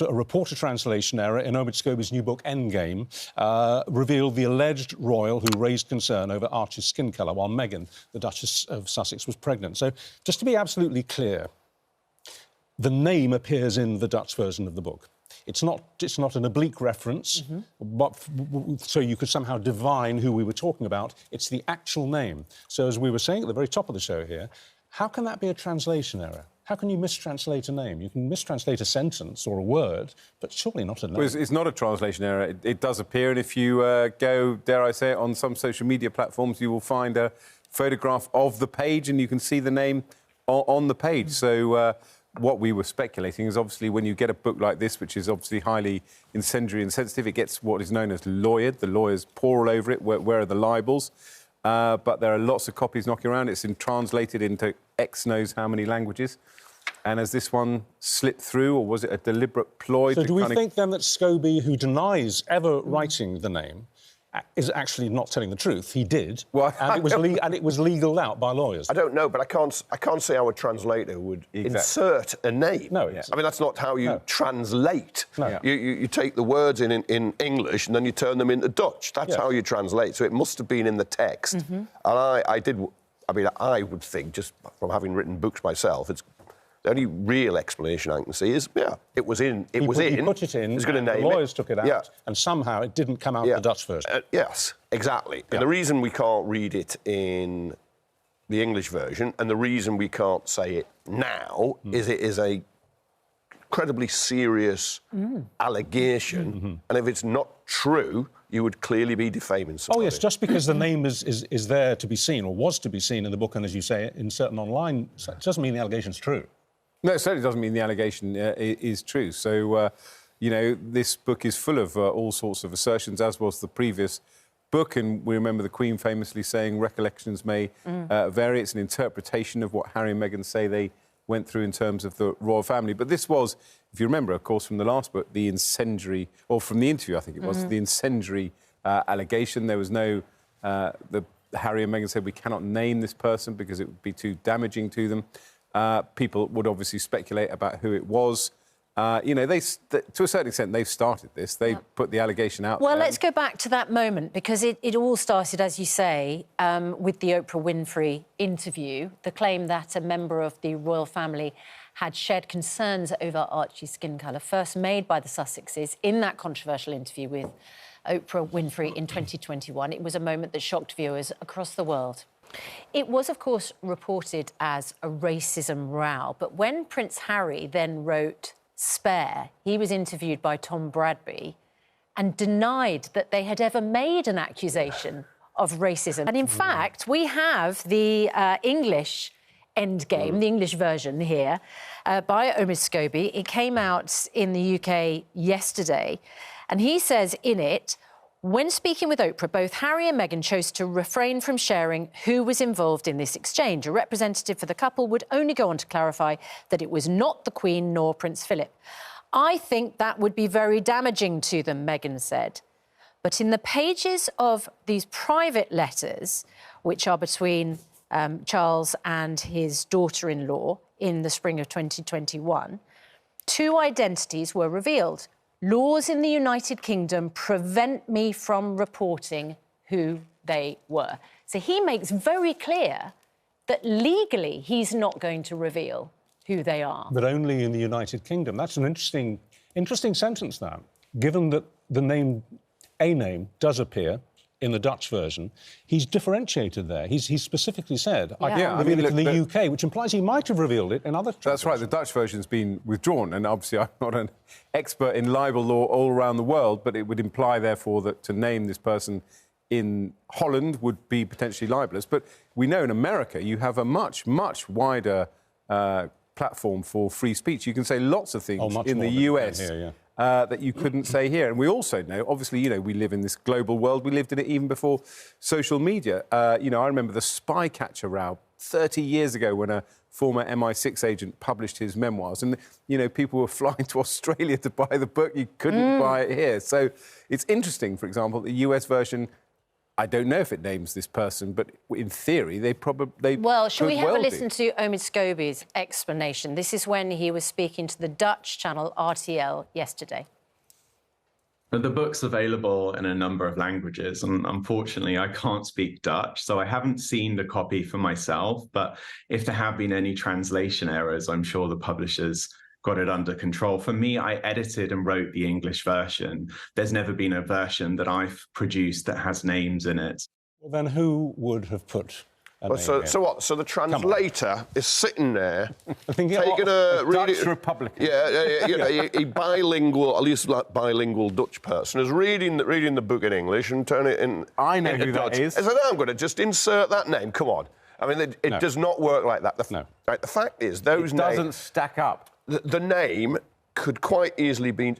A reporter translation error in Omid Scobie's new book, Endgame, revealed the alleged royal who raised concern over Archie's skin colour while Meghan, the Duchess of Sussex, was pregnant. So, just to be absolutely clear, the name appears in the Dutch version of the book. It's not an oblique reference, but so you could somehow divine who we were talking about. It's the actual name. So, as we were saying at the very top of the show here, how can that be a translation error? How can you mistranslate a name? You can mistranslate a sentence or a word, but surely not a name. Well, it's not a translation error. It does appear, and if you go, dare I say it, on some social media platforms, you will find a photograph of the page and you can see the name on the page. So what we were speculating is obviously when you get a book like this, which is obviously highly incendiary and sensitive, it gets what is known as lawyered. The lawyers pore all over it. Where are the libels? But there are lots of copies knocking around. It's translated into X knows how many languages. And has this one slipped through, or was it a deliberate ploy? So do we think, then, that Scobie, who denies ever writing the name, is actually not telling the truth? He did, well, and it was legaled out by lawyers. I don't know, but I can't see how a translator would insert a name. No, I mean, that's not how you translate. No. You take the words in English and then you turn them into Dutch. That's how you translate. So it must have been in the text. And I would think, just from having written books myself, it's the only real explanation I can see is, it was in. He put it in, was going to name the lawyers took it out, and somehow it didn't come out of the Dutch version. Yes, exactly. And the reason we can't read it in the English version, and the reason we can't say it now, is it is a incredibly serious allegation, and if it's not true, you would clearly be defaming somebody. Oh, yes, just because the name is there to be seen, or was to be seen in the book, and as you say, in certain online sites, doesn't mean the allegation's true. No, it certainly doesn't mean the allegation is true. So, you know, this book is full of all sorts of assertions, as was the previous book, and we remember the Queen famously saying recollections may vary. It's an interpretation of what Harry and Meghan say they went through in terms of the royal family. But this was, if you remember, of course, from the last book, the incendiary, or from the interview, I think it was, the incendiary allegation. There was no... Harry and Meghan said, we cannot name this person because it would be too damaging to them. People would obviously speculate about who it was. You know, to a certain extent, they've started this. They put the allegation out there. Well, let's go back to that moment, because it all started, as you say, with the Oprah Winfrey interview, the claim that a member of the royal family had shared concerns over Archie's skin colour, first made by the Sussexes in that controversial interview with Oprah Winfrey in 2021. It was a moment that shocked viewers across the world. It was, of course, reported as a racism row, but when Prince Harry then wrote Spare, he was interviewed by Tom Bradby and denied that they had ever made an accusation of racism. And in fact, we have the English Endgame, the English version here, by Omid Scobie. It came out in the UK yesterday, and he says in it, when speaking with Oprah, both Harry and Meghan chose to refrain from sharing who was involved in this exchange. A representative for the couple would only go on to clarify that it was not the Queen nor Prince Philip. I think that would be very damaging to them, Meghan said. But in the pages of these private letters, which are between Charles and his daughter-in-law in the spring of 2021, two identities were revealed. Laws in the United Kingdom prevent me from reporting who they were. So he makes very clear that legally he's not going to reveal who they are. But only in the United Kingdom. That's an interesting sentence, that, given that the name, a name, does appear in the Dutch version. He's differentiated there. He's specifically said, I can't reveal it in the UK, which implies he might have revealed it in other translations. That's right, the Dutch version's been withdrawn, and obviously I'm not an expert in libel law all around the world, but it would imply, therefore, that to name this person in Holland would be potentially libelous. But we know in America you have a much, much wider platform for free speech. You can say lots of things in the US that you couldn't say here. And we also know, obviously, you know, we live in this global world. We lived in it even before social media. You know, I remember the Spycatcher row 30 years ago when a former MI6 agent published his memoirs. And, you know, people were flying to Australia to buy the book. You couldn't buy it here. So it's interesting, for example, the US version I don't know if it names this person, but in theory, they probably... Well, shall we have well a listen to Omid Scobie's explanation? This is when he was speaking to the Dutch channel RTL yesterday. But the book's available in a number of languages, and unfortunately, I can't speak Dutch, so I haven't seen the copy for myself. But if there have been any translation errors, I'm sure the publishers got it under control. For me, I edited and wrote the English version. There's never been a version that I've produced that has names in it. Well, then who would have put a name in? So what? So the translator is sitting there, thinking, taking a Dutch Republican. you know, a bilingual, at least like bilingual Dutch person is reading the book in English and turn it in. I know into who that Dutch. is. I said, I'm going to just insert that name. Come on. I mean, it does not work like that. No. Right, the fact is, those It names. doesn't stack up. The name could quite easily be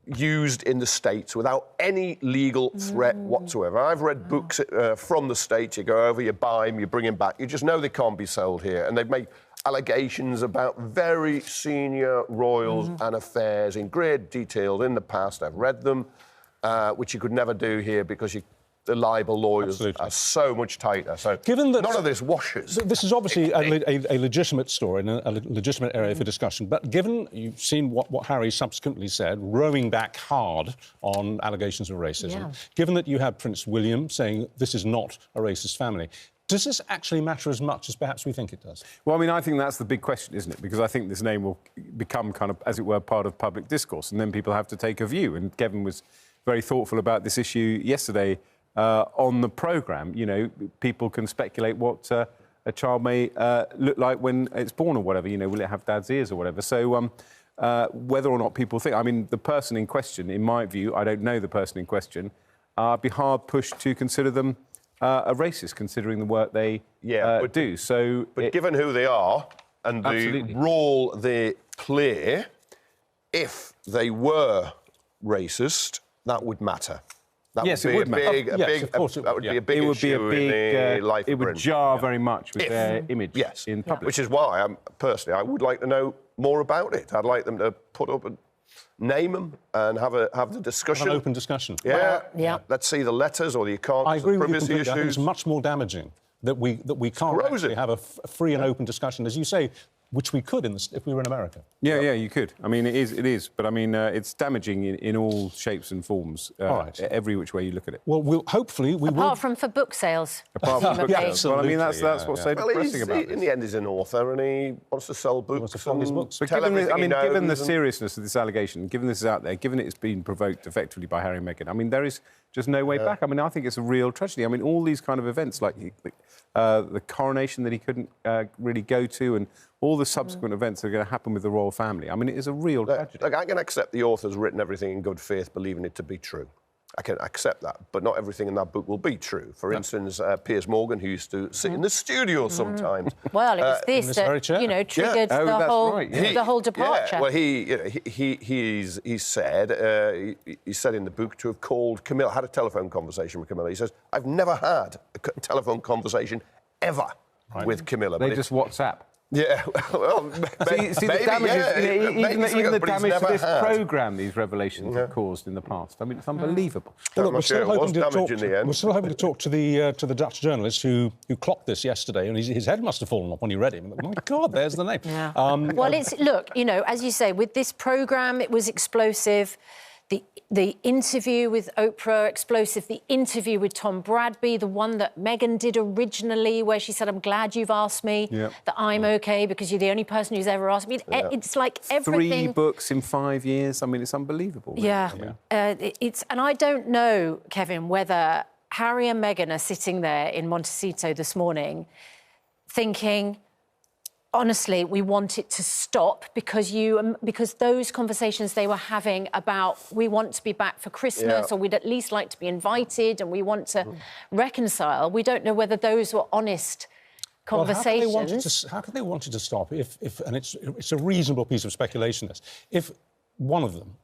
used in the States without any legal threat whatsoever. I've read books from the States. You go over, you buy them, you bring them back. You just know they can't be sold here. And they've made allegations about very senior royals and affairs in great detail in the past. I've read them, which you could never do here because the libel lawyers are so much tighter. So Given that none of this washes. This is obviously a legitimate story and a legitimate area for discussion. But given you've seen what Harry subsequently said, rowing back hard on allegations of racism, given that you had Prince William saying this is not a racist family, does this actually matter as much as perhaps we think it does? Well, I mean, I think that's the big question, isn't it? Because I think this name will become kind of, as it were, part of public discourse, and then people have to take a view. And Kevin was very thoughtful about this issue yesterday on the programme. You know, people can speculate what a child may look like when it's born or whatever. You know, will it have dad's ears or whatever? So whether or not people think... I mean, the person in question, in my view, I don't know the person in question, I'd be hard pushed to consider them a racist, considering the work they do. So, But given who they are and the role they play, if they were racist, that would matter. That Yes, would it be would matter. Yes, of course it that would would, be a big issue in the life it of would Britain. jar very much with their image Yes, in public. which is why I would like to know more about it. I'd like them to put up and name them and have the discussion. An open discussion. Yeah. Let's see the letters or the accounts. I agree with you privacy completely. I think issues. it's much more damaging that we can't actually have a free and open discussion, as you say, which we could if we were in America. Yeah, you could. I mean, it is. But I mean, it's damaging in all shapes and forms, All right. every which way you look at it. Well, hopefully we will. Apart from for book sales. Apart from book Yeah, sales. Well, I mean, that's absolutely, what's so Well, depressing about in this. the end, he's an author and he wants to sell books. wants to sell his books. But tell given everything he given the knows and- seriousness of this allegation, given this is out there, given it's been provoked effectively by Harry and Meghan, I mean, there is just no way back. I mean, I think it's a real tragedy. I mean, all these kind of events, like the coronation that he couldn't really go to, and all the subsequent events that are going to happen with the royal family. I mean, it is a real tragedy. Look, I can accept the author's written everything in good faith, believing it to be true. I can accept that, but not everything in that book will be true. For instance, Piers Morgan, who used to sit in the studio sometimes. Well, it was this this very that, chair. you know, triggered Oh, the that's whole right, yeah. the whole departure. Yeah, well, he said he said in the book to have called Camilla, had a telephone conversation with Camilla. He says, I've never had a telephone conversation ever with Camilla. They but just WhatsApp. Yeah, well, See the maybe, damages, yeah, even the but he's damage to never this had. programme these revelations have caused in the past. I mean, it's unbelievable. Well, look, I'm sure it was damage in the end. we're still hoping to talk to the Dutch journalist who clocked this yesterday, and his head must have fallen off when he read it. My God, there's the name. Yeah. Well, look, you know, as you say, with this programme, it was explosive. The interview with Oprah, explosive. The interview with Tom Bradby, the one that Meghan did originally, where she said, I'm glad you've asked me that I'm OK because you're the only person who's ever asked me. It's like everything... 3 books in 5 years. I mean, it's unbelievable. Really. Yeah. And I don't know, Kevin, whether Harry and Meghan are sitting there in Montecito this morning thinking... Honestly, we want it to stop because those conversations they were having about we want to be back for Christmas or we'd at least like to be invited and we want to reconcile. We don't know whether those were honest conversations. Well, how could they want it to stop if and it's a reasonable piece of speculation, this, if one of them,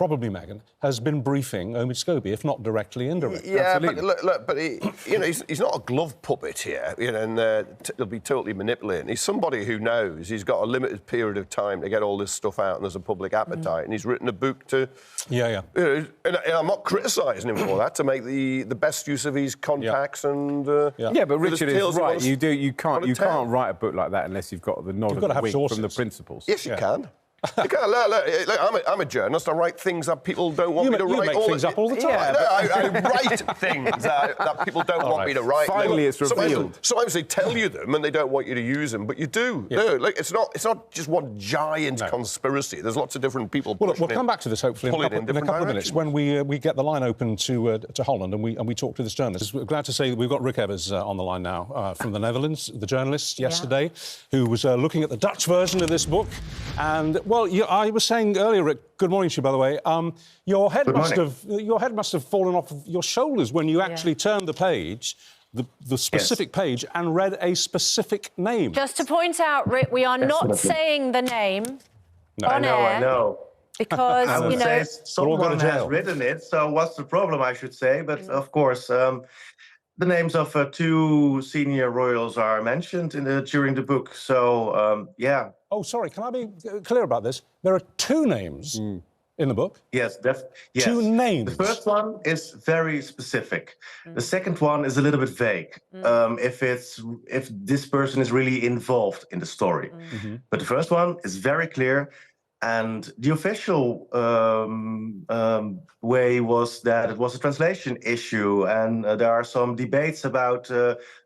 probably Meghan, has been briefing Omid Scobie, if not directly, indirectly. Yeah, Absolutely. but look, but he's not a glove puppet here, and he'll be totally manipulating. He's somebody who knows he's got a limited period of time to get all this stuff out, and there's a public appetite, and he's written a book to... Yeah. And I'm not criticising him for that, to make the best use of his contacts and... Yeah, but Richard is right. You can't tell. write a book like that unless you've got the nod You've got to of the have wink sources. from the principals. Yes, you can. You can. Look, I'm a journalist. I write things that people don't want me to write. You make things up all the time. Yeah, I write things that people don't want me to write. Finally, it's revealed. Sometimes they tell you them and they don't want you to use them, but you do. Yeah. No, like, it's not just one giant conspiracy. There's lots of different people. Well, look, we'll come back to this hopefully in a couple of minutes when we get the line open to Holland and we talk to this journalist. We're glad to say that we've got Rick Evers on the line now from the Netherlands, the journalist yesterday, who was looking at the Dutch version of this book. And well, I was saying earlier, Rick, good morning to you, by the way. Your head must have fallen off of your shoulders when you actually turned the page, the specific page, and read a specific name. Just to point out, Rick, we are not saying the name on air. I know. Because, I would say someone to jail. has written it, so what's the problem, I should say. But, of course, the names of two senior royals are mentioned during the book. So, yeah. Oh, sorry, can I be clear about this? There are two names in the book. Yes, yes. Two names. The first one is very specific. The second one is a little bit vague. If this person is really involved in the story. But the first one is very clear. And the official way was that it was a translation issue, and there are some debates about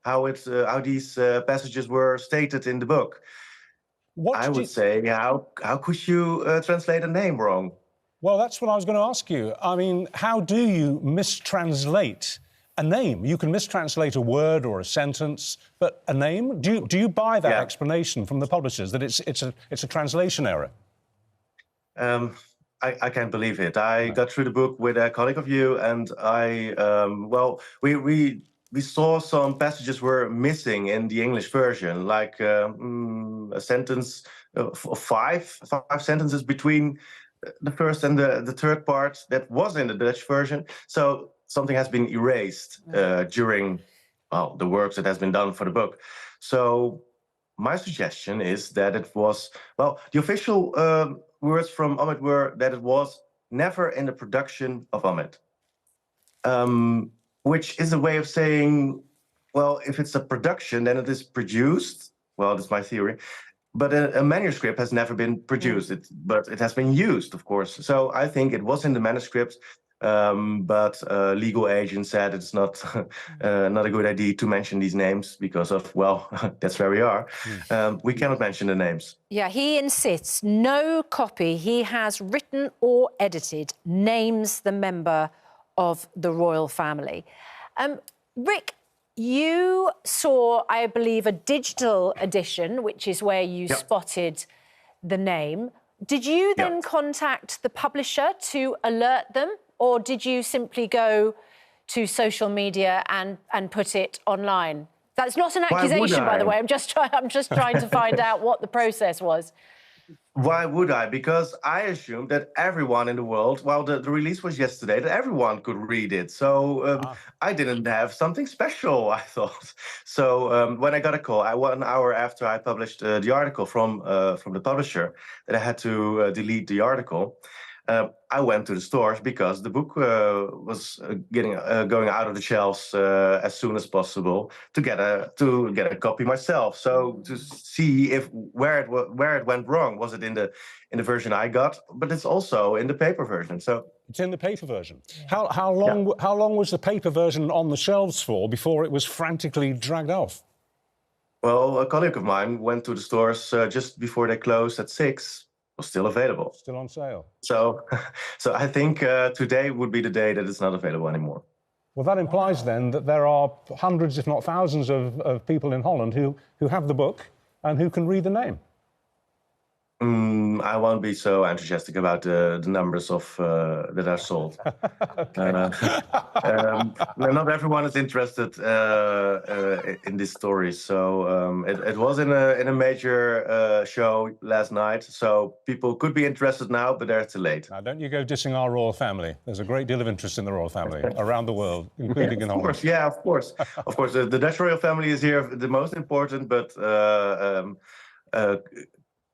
how these passages were stated in the book. I would say, how could you translate a name wrong? Well, that's what I was going to ask you. I mean, how do you mistranslate a name? You can mistranslate a word or a sentence, but a name? Do you buy that explanation from the publishers that it's a translation error? I can't believe it. I got through the book with a colleague of you, and we saw some passages were missing in the English version, like a sentence of five sentences between the first and the third part that was in the Dutch version. So something has been erased during the work that has been done for the book. So my suggestion is that it was, the official words from Omid were that it was never in the production of Omid. Which is a way of saying, well, if it's a production, then it is produced. Well, that's my theory. But a manuscript has never been produced, but it has been used, of course. So I think it was in the manuscript, but legal agent said it's not a good idea to mention these names because of, that's where we are. We cannot mention the names. Yeah, he insists no copy he has written or edited names the member of the royal family. Rick, you saw, I believe, a digital edition, which is where you spotted the name. Did you then contact the publisher to alert them, or did you simply go to social media and put it online? That's not an accusation, by the way. I'm just trying to find out what the process was. Why would I? Because I assumed that everyone in the world, the release was yesterday, that everyone could read it. So I didn't have something special, I thought. So when I got a call, 1 hour after I published the article from the publisher, that I had to delete the article, I went to the stores because the book was going out of the shelves as soon as possible to get a copy myself. So to see where it went wrong. Was it in the version I got? But it's also in the paper version. So it's in the paper version. How long was the paper version on the shelves for before it was frantically dragged off? Well, a colleague of mine went to the stores just before they closed at 6. Was still available. Still on sale. So I think today would be the day that it's not available anymore. Well, that implies then that there are hundreds, if not thousands, of people in Holland who have the book and who can read the name. I won't be so enthusiastic about the numbers of that are sold. Not everyone is interested in this story. So it was in a major show last night. So people could be interested now, but they're too late. Now, don't you go dissing our royal family. There's a great deal of interest in the royal family around the world, including in Holland. Yeah, of course. Of course, the Dutch royal family is here the most important, but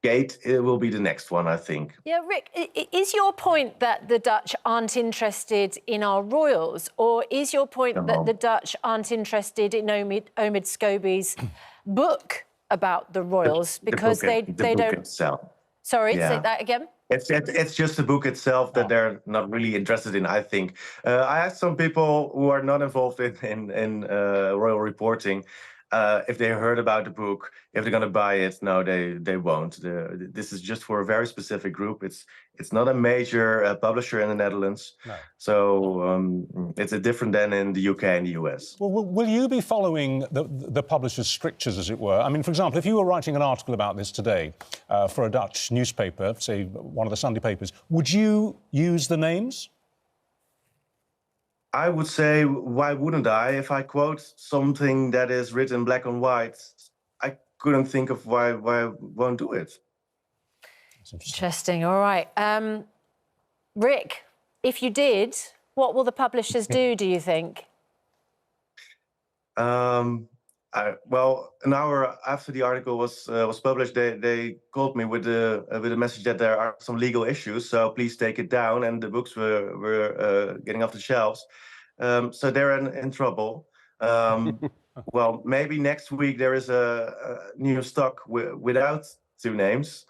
Kate will be the next one, I think. Yeah, Rick, is your point that the Dutch aren't interested in our royals, or is your point that the Dutch aren't interested in Omid Scobie's book about the royals because they don't? Itself. Sorry, say that again. It's just the book itself that they're not really interested in, I think. I asked some people who are not involved in royal reporting if they heard about the book, if they're going to buy it. No, they won't. This is just for a very specific group. It's not a major publisher in the Netherlands. No. So it's different than in the UK and the US. Well, will you be following the publisher's strictures, as it were? I mean, for example, if you were writing an article about this today for a Dutch newspaper, say one of the Sunday papers, would you use the names? I would say, why wouldn't I? If I quote something that is written black and white, I couldn't think of why I won't do it. Interesting. All right. Rick, if you did, what will the publishers do you think? Well, an hour after the article was published, they called me with a message that there are some legal issues, so please take it down. And the books were getting off the shelves, so they're in trouble. Well, maybe next week there is a new stock without two names.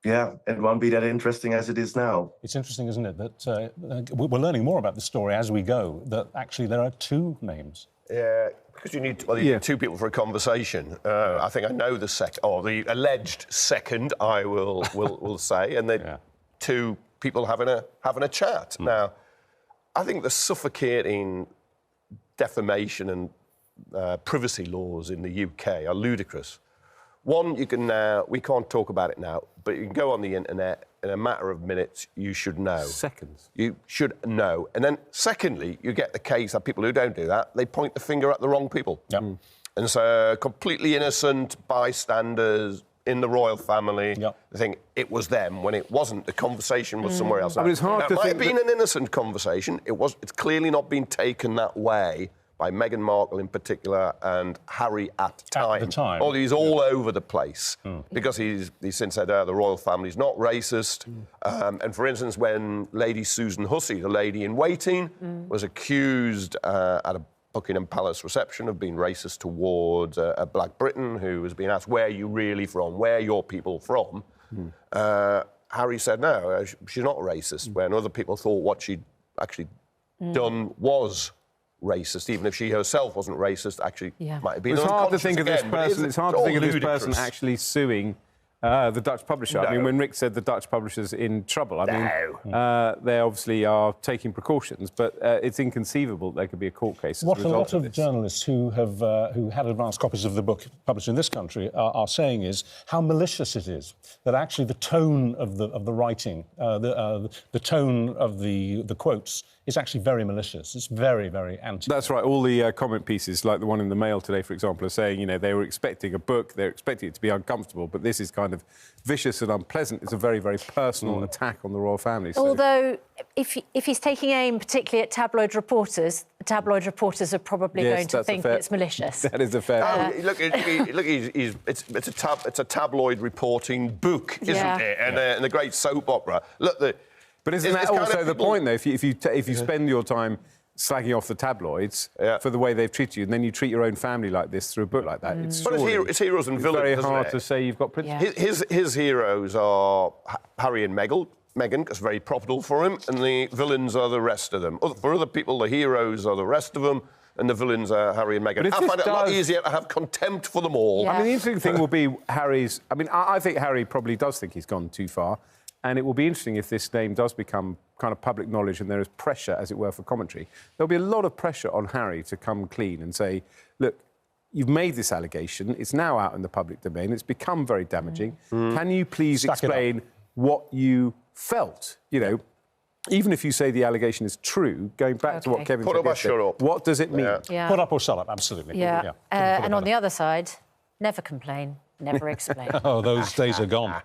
Yeah, it won't be that interesting as it is now. It's interesting, isn't it, that we're learning more about the story as we go, that actually there are two names. Yeah, because you need two people for a conversation. I think I know the alleged second, I will say, and then two people having a chat. Now, I think the suffocating defamation and privacy laws in the UK are ludicrous. One, we can't talk about it now, but you can go on the internet in a matter of minutes, you should know. Seconds. You should know. And then secondly, you get the case that people who don't do that, they point the finger at the wrong people. Yep. And so completely innocent bystanders in the royal family, they think it was them when it wasn't. The conversation was somewhere else. I mean, it's hard to it might think have been an innocent conversation. It's clearly not been taken that way by Meghan Markle in particular and Harry at the time. Oh, he's all over the place because he's since said the royal family's not racist. And for instance, when Lady Susan Hussey, the lady in waiting, was accused at a Buckingham Palace reception of being racist towards a black Briton who was being asked, where are you really from? Where are your people from? Harry said, no, she's not racist, when other people thought what she'd actually done was racist, even if she herself wasn't racist, actually might have been. It's hard to think of this person. It's hard to think of this person actually suing the Dutch publisher. I mean, when Rick said the Dutch publisher's in trouble, I mean, they obviously are taking precautions, but it's inconceivable there could be a court case. What a lot of journalists who had advanced copies of the book published in this country are saying is how malicious it is. That actually the tone of the writing, the tone of the quotes is actually very malicious. It's very, very anti. That's right. All the comment pieces, like the one in the Mail today, for example, are saying, you know, they were expecting a book, they're expecting it to be uncomfortable, but this is kind of vicious and unpleasant. It's a very, very personal attack on the royal family. So. Although, if he's taking aim particularly at tabloid reporters, the tabloid reporters are probably going to think it's malicious. That is a fair. Look, it's a tabloid reporting book, isn't it? And the great soap opera. Look, but isn't that also the point, though? If you spend your time slagging off the tabloids for the way they've treated you, and then you treat your own family like this through a book like that, it's heroes and villains. Very hard to say you've got principles. His heroes are Harry and Meghan, because it's very profitable for him, and the villains are the rest of them. For other people, the heroes are the rest of them, and the villains are Harry and Meghan. I find it a lot easier to have contempt for them all. Yeah. I mean, the interesting thing will be Harry's. I mean, I think Harry probably does think he's gone too far. And it will be interesting if this name does become kind of public knowledge and there is pressure, as it were, for commentary. There'll be a lot of pressure on Harry to come clean and say, look, you've made this allegation. It's now out in the public domain. It's become very damaging. Can you please explain what you felt? You know, even if you say the allegation is true, going back to what Kevin Put said up or yesterday, shut up. what does it mean? Yeah. Put up or shut up, absolutely. Yeah. Couldn't put it And on better. the other side, never complain, never explain. Oh, those days are gone.